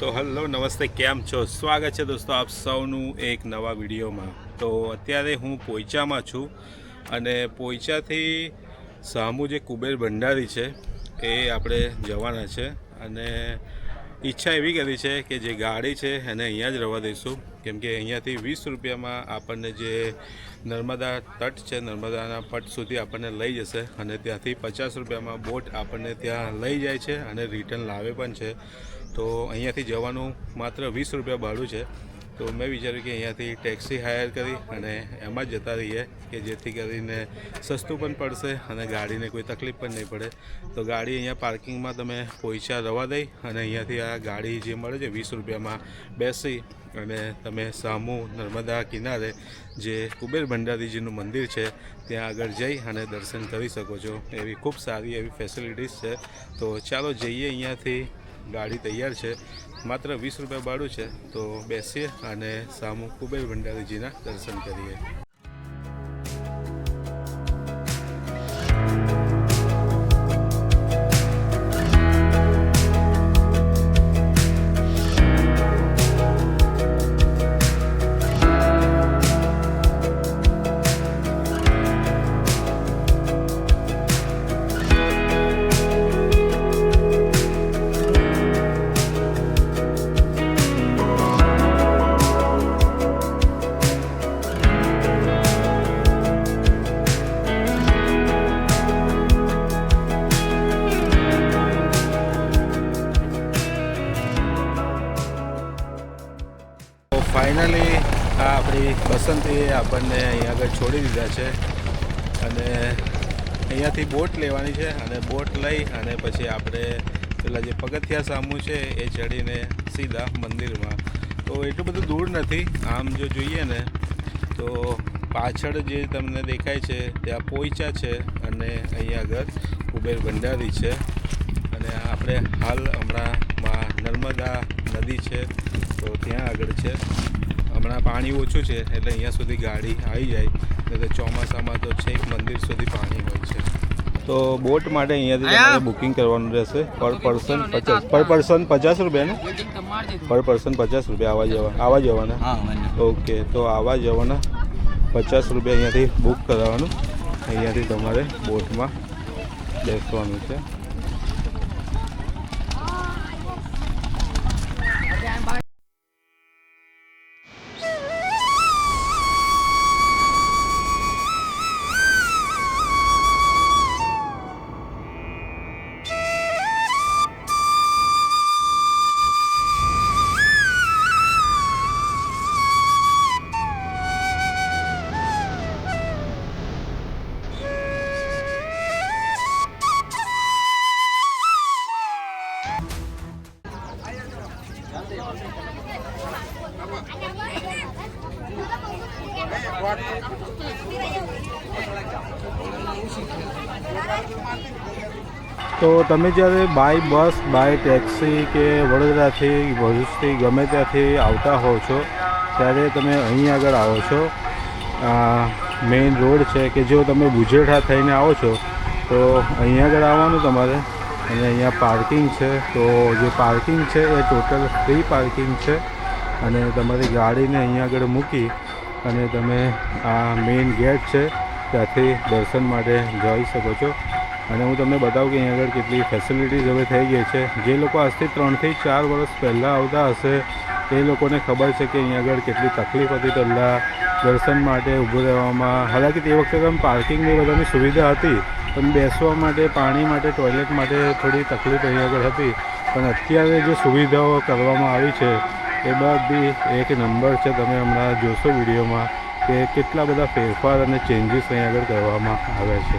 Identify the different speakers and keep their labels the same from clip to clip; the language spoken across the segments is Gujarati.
Speaker 1: તો હેલો નમસ્તે, કેમ છો? સ્વાગત છે દોસ્તો આપ સૌનું એક નવા વિડીયોમાં। તો અત્યારે હું પોઈચામાં છું અને પોઈચાથી સામું જે કુબેર ભંડારી છે એ આપણે જવાના છે અને ઈચ્છા એવી કરી છે કે જે ગાડી છે એને અહીંયા જ રહેવા દઈશું, કેમ કે અહીંયાથી 20 રૂપિયામાં આપણને જે નર્મદા તટ છે નર્મદાના પટ સુધી આપણને લઈ જશે અને ત્યાંથી 50 રૂપિયામાં બોટ આપણને ત્યાં લઈ જાય છે અને રિટર્ન લાવે પણ છે। તો અહીંયાથી જવાનું માત્ર 20 રૂપિયા ભાડું છે। તો મેં વિચાર્યું કે અહીંયાથી ટેક્સી હાયર કરી અને એમાં જ જતા રહીએ કે જેથી કરીને સસ્તું પણ પડશે અને ગાડીને કોઈ તકલીફ પણ નહીં પડે। તો ગાડી અહીંયા પાર્કિંગમાં તમે પોઈચા રવા દઈ અને અહીંયાથી આ ગાડી જે મળે છે 20 રૂપિયામાં બેસી અને તમે સામું નર્મદા કિનારે જે કુબેર ભંડારીજીનું મંદિર છે ત્યાં આગળ જઈ અને દર્શન કરી શકો છો। એવી ખૂબ સારી એવી ફેસિલિટીઝ છે। તો ચાલો જઈએ, અહીંયાથી ગાડી તૈયાર છે, માત્ર 20 રૂપિયા ભાડું છે। તો બેસીએ અને સામું કુબેર ભંડારીજીના દર્શન કરીએ। ફાઇનલી આ આપણી બસંતીએ આપણને અહીંયા આગળ છોડી દીધા છે અને અહીંયાથી બોટ લેવાની છે અને બોટ લઈ અને પછી આપણે પેલા જે પગથિયા સામું છે એ ચડીને સીધા મંદિરમાં। તો એટલું બધું દૂર નથી, આમ જો જોઈએ ને તો પાછળ જે તમને દેખાય છે ત્યાં પોઈચા છે અને અહીંયા આગળ કુબેર ભંડારી છે અને આપણે હાલ હમણાં નર્મદા નદી છે તો ત્યાં આગળ છે। હમણાં પાણી ઓછું છે એટલે અહીંયા સુધી ગાડી આવી જાય, નહીં તો ચોમાસામાં તો છેક મંદિર સુધી પાણી હોય છે। તો બોટ માટે અહીંયાથી તમારે બુકિંગ કરવાનું રહેશે। પર પર્સન 50 રૂપિયા ને, પર પર્સન 50 રૂપિયા આવા જવાના। ઓકે, તો આવા જવાના 50 રૂપિયા અહીંયાથી બુક કરાવવાનું, અહીંયાથી તમારે બોટમાં બેસવાનું છે। તો તમે જ્યારે બાય બસ, બાય ટેક્સી કે વડોદરાથી ભરૂચથી ગમે ત્યાંથી આવતા હોવ છો ત્યારે તમે અહીં આગળ આવો છો, મેઇન રોડ છે કે જો તમે બુજેઠા થઈને આવો છો તો અહીં આગળ આવવાનું તમારે અને અહીંયા પાર્કિંગ છે। તો જે પાર્કિંગ છે એ ટોટલ ફ્રી પાર્કિંગ છે અને તમારી ગાડીને અહીં આગળ મૂકી અને તમે આ મેઇન ગેટ છે ત્યાંથી દર્શન માટે જઈ શકો છો। અને હું તમને બતાવું કે અહીં આગળ કેટલી ફેસિલિટીઝ હવે થઈ ગઈ છે। જે લોકો આજથી 3 થી 4 વર્ષ પહેલાં આવતા હશે એ લોકોને ખબર છે કે અહીં આગળ કેટલી તકલીફ હતી પહેલાં દર્શન માટે ઊભું રહેવામાં। હાલાકી તે વખતે તમે પાર્કિંગની બધાની સુવિધા હતી પણ બેસવા માટે, પાણી માટે, ટોયલેટ માટે થોડી તકલીફ અહીં આગળ હતી, પણ અત્યારે જે સુવિધાઓ કરવામાં આવી છે એ બધી એક નંબર છે। તમે હમણાં જોશો વિડીયોમાં કે કેટલા બધા ફેરફાર અને ચેન્જીસ અહીં આગળ કરવામાં આવ્યા છે।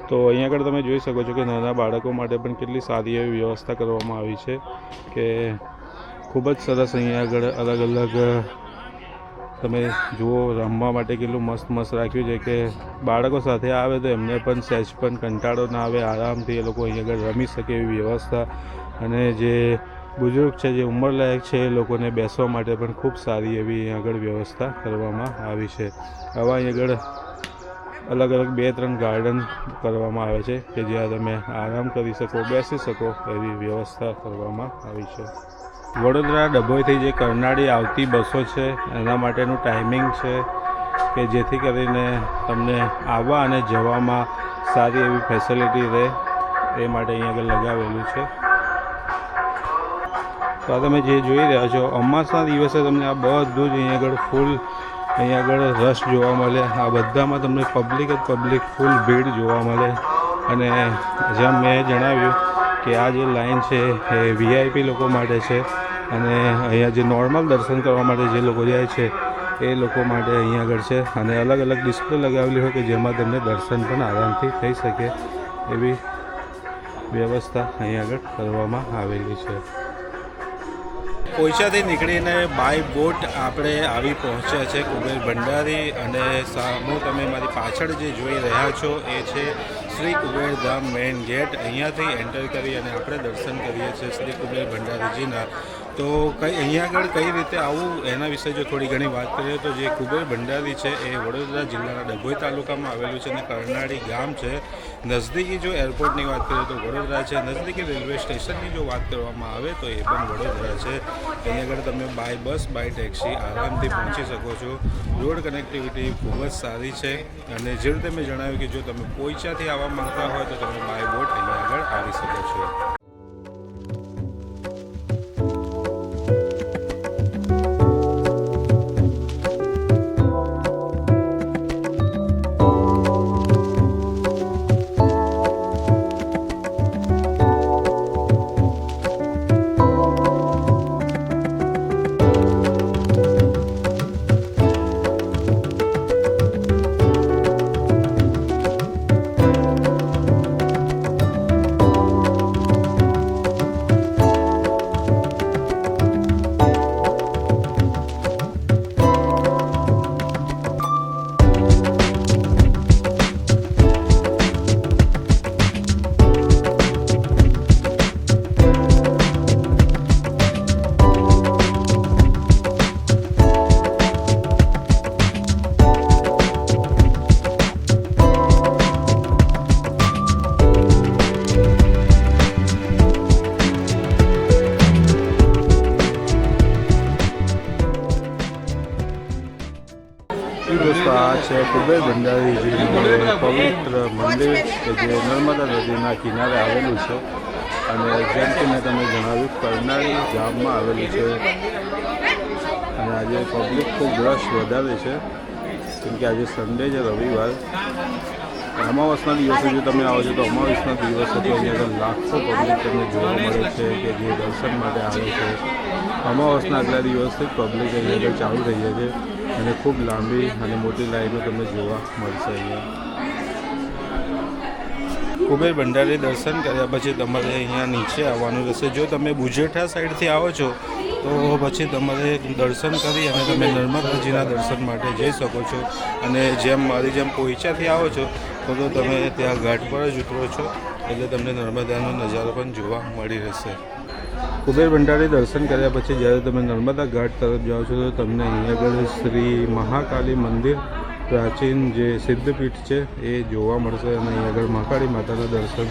Speaker 1: તો અહીં આગળ તમે જોઈ શકો છો કે નાના બાળકો માટે પણ કેટલી સારી એવી વ્યવસ્થા કરવામાં આવી છે કે ખૂબ જ સરસ અહીં આગળ અલગ અલગ તમે જુઓ, રમવા માટે કેટલું મસ્ત રાખ્યું છે કે બાળકો સાથે આવે તો એમને પણ સહેજ પણ કંટાળો ના આવે, આરામથી એ લોકો અહીં આગળ રમી શકે એવી વ્યવસ્થા। અને જે બુઝુર્ગ છે, જે ઉંમરલાયક છે એ લોકોને બેસવા માટે પણ ખૂબ સારી એવી અહીં આગળ વ્યવસ્થા કરવામાં આવી છે। આવા અહીં આગળ અલગ અલગ 2-3 ગાર્ડન કરવામાં આવે છે કે જ્યાં તમે આરામ કરી શકો, બેસી શકો એવી વ્યવસ્થા કરવામાં આવી છે. વડોદરા ડભોઈથી જે કરનાળી આવતી બસો છે એના માટેનું ટાઈમિંગ છે કે જેથી કરીને તમને આવવા અને જવામાં સારી એવી ફેસિલિટી રહે એ માટે અહીંયા આગળ લગાવેલું છે. તો આ તમે જે જોઈ રહ્યા છો, અમાસના દિવસે તમને આ બધું જ અહીંયા આગળ ફૂલ રશ જોવા મળે. આ બધામાં તમને પબ્લિક ફૂલ ભીડ જોવા મળે. અને જેમ મેં જણાવ્યું કે આ જે લાઈન છે એ VIP લોકો માટે છે અને અહીંયા જે નોર્મલ દર્શન કરવા માટે જે લોકો જાય છે એ લોકો માટે અહીંયા આગળ છે. અને અલગ અલગ ડિસ્પ્લે લગાવેલી હોય કે જેમાં તમને દર્શન પણ આરામથી થઈ શકે એવી વ્યવસ્થા અહીંયા આગળ કરવામાં આવેલી છે. પોઈચાથી નીકળીને બાય બોટ આપણે આવી પહોંચ્યા છે કુબેર ભંડારી. અને સામું તમે મારી પાછળ જે જોઈ રહ્યા છો એ છે શ્રી કુબેરધામ મેઇન ગેટ. અહીંયાથી એન્ટર કરી અને આપણે દર્શન કરીએ છીએ શ્રી કુબેર ભંડારીજીના. તો અહીંયા આગળ કઈ રીતે આવું એના વિશે જો થોડી ઘણી વાત કરીએ તો જે કુબેર ભંડારી છે એ વડોદરા જિલ્લાના ડભોઈ તાલુકામાં આવેલું છે અને કરનાળી ગામ છે. નજદીકી જો એરપોર્ટની વાત કરીએ તો વડોદરા છે. નજદીકી રેલવે સ્ટેશનની જો વાત કરવામાં આવે તો એ પણ વડોદરા છે. અહીંયા આગળ તમે બાય બસ બાય ટેક્સી આરામથી પહોંચી શકો છો. રોડ કનેક્ટિવિટી ખૂબ જ સારી છે. અને જે રીતે મેં જણાવ્યું કે જો તમે પોઈચાથી આવવા માંગતા હોય તો તમે બાય બોટ અહીંયા આગળ આવી શકો છો. દોસ્તો આ છે કુબેર ભંડારીજીનું પવિત્ર મંદિર કે જે નર્મદા નદીના કિનારે આવેલું છે. અને જેમ કે મેં તમને જણાવ્યું કરનાળી ગામમાં આવેલું છે. અને આજે પબ્લિક ખૂબ રશ વધારે છે કેમ કે આજે સન્ડે છે, રવિવાર. અમાવસના દિવસે જો તમે આવો છો તો અમાવસના દિવસે તો અહીંયા લાખો પબ્લિક તમને જોવા મળે છે કે જે દર્શન માટે આવે છે. અમાવસના આગલા દિવસથી જ પબ્લિક અહીંયા ચાલુ થઈ જાય છે અને ખૂબ લાંબી અને મોટી લાઈનો તમને જોવા મળશે. અહીંયા કુબેર ભંડારી દર્શન કર્યા પછી તમારે અહીંયા નીચે આવવાનું રહેશે. જો તમે બુજેઠા સાઈડથી આવો છો તો પછી તમારે દર્શન કરી અને તમે નર્મદાજીના દર્શન માટે જઈ શકો છો. અને મારી જેમ પોઈચાથી આવો છો તો તમે ત્યાં ઘાટ પર જ ઉતરો છો એટલે તમને નર્મદાનો નજારો પણ જોવા મળી રહેશે. કુબેર ભંડારી દર્શન કર્યા પછી જ્યારે તમે નર્મદા ઘાટ તરફ જાઓ છો તો તમને અહીંયા આગળ શ્રી મહાકાલી મંદિર પ્રાચીન જે સિદ્ધપીઠ છે એ જોવા મળશે. અને અહીંયા આગળ મહાકાળી માતાના દર્શન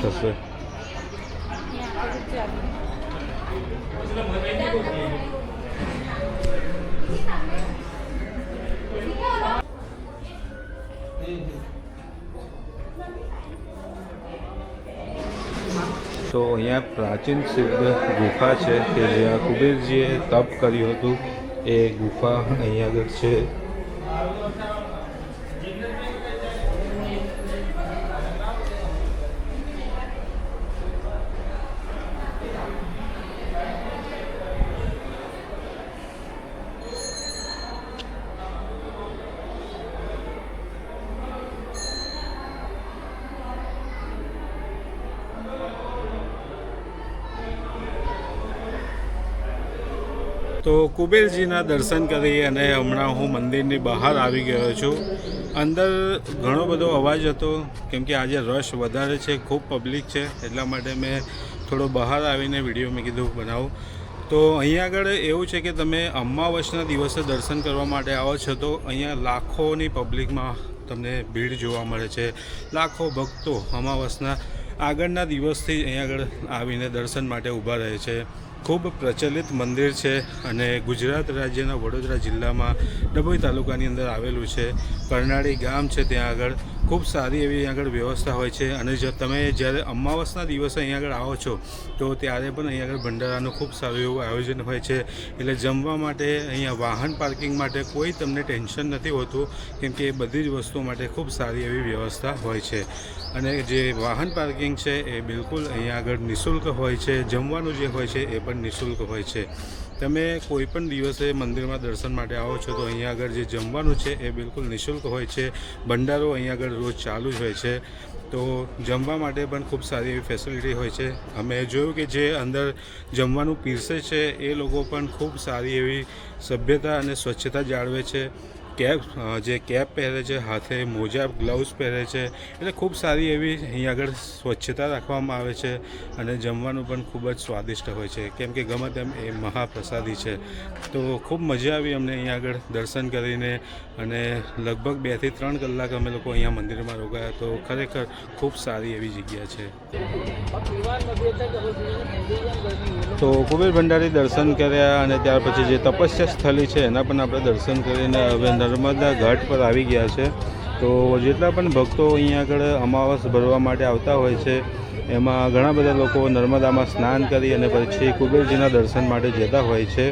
Speaker 1: થશે. તો અહીંયા પ્રાચીન સિદ્ધ ગુફા છે કે જ્યાં કુબેરજીએ તપ કર્યું હતું એ ગુફા અહીંયા આગળ છે. તો કુબેરજીના દર્શન કરી અને હમણાં હું મંદિરની બહાર આવી ગયો છું. અંદર ઘણો બધો અવાજ હતો કેમ કે આજે રશ વધારે છે, ખૂબ પબ્લિક છે, એટલા માટે મેં થોડો બહાર આવીને વિડીયો મેં કીધું બનાવું. તો અહીંયા આગળ એવું છે કે તમે અમાવસના દિવસે દર્શન કરવા માટે આવો છો તો અહીંયા લાખોની પબ્લિકમાં તમને ભીડ જોવા મળે છે. લાખો ભક્તો અમાવસના આગળના દિવસથી અહીંયા આગળ આવીને દર્શન માટે ઊભા રહે છે. ખૂબ પ્રચલિત મંદિર છે અને ગુજરાત રાજ્યના વડોદરા જિલ્લામાં ડભોઈ તાલુકાની અંદર આવેલું છે. કરનાળી ગામ છે, ત્યાં આગળ ખૂબ સારી એવી અહીંયા આગળ વ્યવસ્થા હોય છે. અને જો તમે જ્યારે અમાવસના દિવસે અહીંયા આગળ આવો છો તો ત્યારે પણ અહીંયા આગળ ભંડારાનું ખૂબ સારું એવું આયોજન હોય છે. એટલે જમવા માટે અહીંયા વાહન પાર્કિંગ માટે કોઈ તમને ટેન્શન નથી હોતું, કેમ કે એ બધી જ વસ્તુઓ માટે ખૂબ સારી એવી વ્યવસ્થા હોય છે. અને જે વાહન પાર્કિંગ છે એ બિલકુલ અહીંયા આગળ નિઃશુલ્ક હોય છે. જમવાનું જે હોય છે એ પણ નિઃશુલ્ક હોય છે. તમે કોઈ પણ દિવસે મંદિરમાં દર્શન માટે આવો છો તો અહીંયા આગળ જે જમવાનું છે એ બિલકુલ નિઃશુલ્ક હોય છે. ભંડારો અહીંયા આગળ રોજ ચાલુ જ હોય છે. તો જમવા માટે પણ ખૂબ સારી એવી ફેસિલિટી હોય છે. અમે જોયું કે જે અંદર જમવાનું પીરસે છે એ લોકો પણ ખૂબ સારી એવી સભ્યતા અને સ્વચ્છતા જાળવે છે. કેપ પહેરે છે, હાથે મોજા ગ્લવ્સ પહેરે છે, એટલે ખૂબ સારી એવી અહીં આગળ સ્વચ્છતા રાખવામાં આવે છે. અને જમવાનું પણ ખૂબ જ સ્વાદિષ્ટ હોય છે, કેમ કે ગમે તેમ એ મહાપ્રસાદી છે. તો ખૂબ મજા આવી અમને અહીંયા આગળ દર્શન કરીને. અને લગભગ 2 થી 3 કલાક અમે લોકો અહીંયા મંદિરમાં રોકાયા. તો ખરેખર ખૂબ સારી એવી જગ્યા છે. તો કુબેર ભંડારી દર્શન કર્યા અને ત્યાર પછી જે તપસ્યા સ્થળી છે એના પણ આપણે દર્શન કરીને હવે નર્મદા ઘાટ પર આવી ગયા છે. તો જેટલા પણ ભક્તો અહીંયા આગળ અમાવસ ભરવા માટે આવતા હોય છે એમાં ઘણા બધા લોકો નર્મદામાં સ્નાન કરી અને પછી કુબેરજીના દર્શન માટે જતા હોય છે.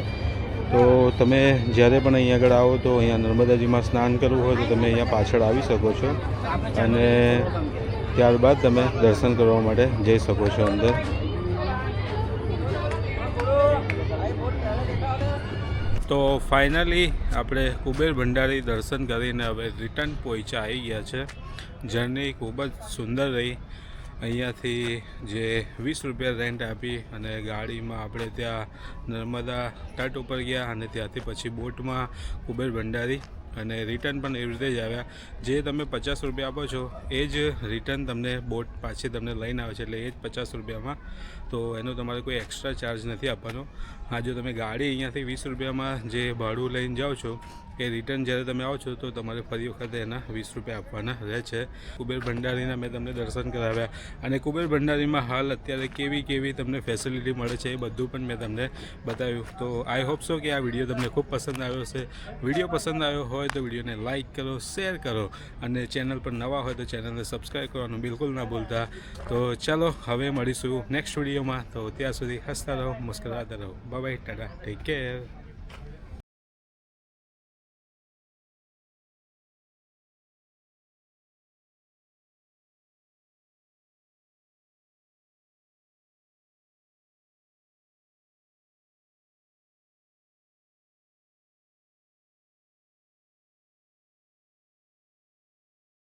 Speaker 1: તો તમે જ્યારે પણ અહીંયા આગળ આવો તો અહીંયા નર્મદાજીમાં સ્નાન કરવું હોય તો તમે અહીંયા પાછળ આવી શકો છો અને ત્યારબાદ તમે દર્શન કરવા માટે જઈ શકો છો અંદર. તો ફાઇનલી આપણે કુબેર ભંડારી દર્શન કરીને હવે રિટર્ન પોઈચા આવી ગયા છે. જર્ની ખૂબ જ સુંદર રહી. અહીંયાથી જે 20 રૂપિયા રેન્ટ આપી અને ગાડીમાં આપણે ત્યાં નર્મદા તટ ઉપર ગયા અને ત્યાંથી પછી બોટમાં કુબેર ભંડારી અને રિટર્ન પણ એવી રીતે જ આવ્યા. જે તમે 50 રૂપિયા આપો છો એ જ રિટર્ન તમને બોટ પાછી તમને લઈને આવે છે, એટલે એ જ 50 રૂપિયામાં. તો એનો તમારે કોઈ એક્સ્ટ્રા ચાર્જ નથી આપવાનો. હા, જો તમે ગાડી અહીંયાથી 20 રૂપિયામાં જે ભાડું લઈને જાઓ છો એ રિટર્ન જ્યારે તમે આવો છો તો તમારે ફરી વખતે એના 20 રૂપિયા આપવાના રહે છે. કુબેર ભંડારીના મેં તમને દર્શન કરાવ્યા અને કુબેર ભંડારીમાં હાલ અત્યારે કેવી તમને ફેસિલિટી મળે છે એ બધું પણ મેં તમને બતાવ્યું. તો આઈ હોપ સો કે આ વિડીયો તમને ખૂબ પસંદ આવ્યો છે. વિડીયો પસંદ આવ્યો હોય તો વિડીયોને લાઇક કરો, શેર કરો અને ચેનલ પર નવા હોય તો ચેનલને સબસ્ક્રાઈબ કરવાનું બિલકુલ ના ભૂલતા. તો ચાલો હવે મળીશું નેક્સ્ટ વિડીયોમાં. તો ત્યાં સુધી હસતા રહો, મુસ્કરાતા રહો. Bye bye, Tata, take care.